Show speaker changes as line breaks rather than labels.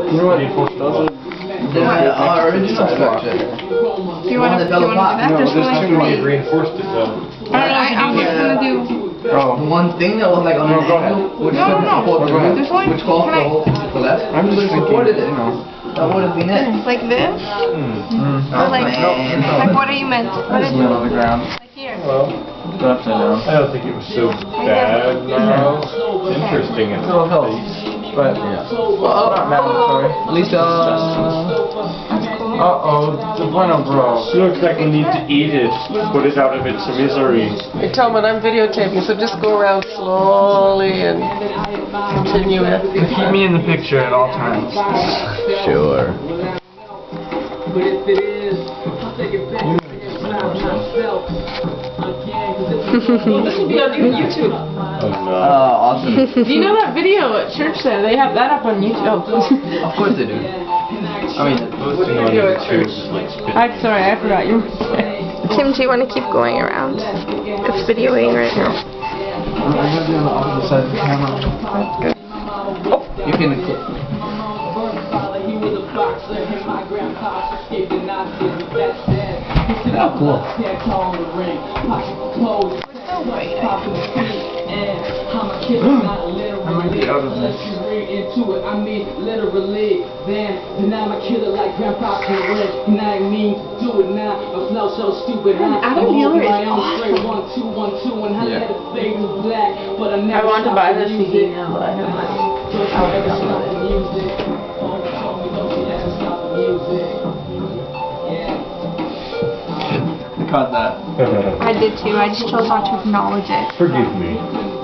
You know what? Those are
the original structure.
Do you want to do that?
no,
Just
this
like
time we reinforced it though.
I was gonna do.
The one thing that was like on
No,
an
go ahead.
angle, which
No,
couldn't
no,
support the roof,
there's only-
which caused the whole thing to collapse.
I'm just thinking,
supported it.
you know.
That would have been it.
Like this? Or like, like what are you meant? What is
Meant on the ground.
like here?
Well,
It's upside down.
I don't think it was so bad. No. Interesting at least.
But, not mandatory.
At least,
Uh-oh, the Bueno Bro.
Looks like we need to eat it. Put it out of its misery.
Hey Tom, and I'm videotaping, so just go around slowly and continue it.
Keep me in the picture at all times.
Sure.
This will be on YouTube.
Oh no.
Awesome.
Do you know that video at church there? They have that up on YouTube.
Of course they do. I mean,
Posting on YouTube is like spitting.
I'm sorry, I forgot you.
Kim, do you want to keep going around? It's videoing right now.
I'm gonna be on the opposite side of the camera.
you can. Oh, cool.
I might be out of this.
I mean, literally, then I'm a killer like Grandpa Correct. And I mean, do it now. A flow so stupid.
Adam Mueller is awesome.
1, 2, 1, 2, and I let it fade to black. But I
I
never
want to buy this
music.
CD now, but I have money.
I caught that.
I did too. I just chose not to acknowledge it.
Forgive me.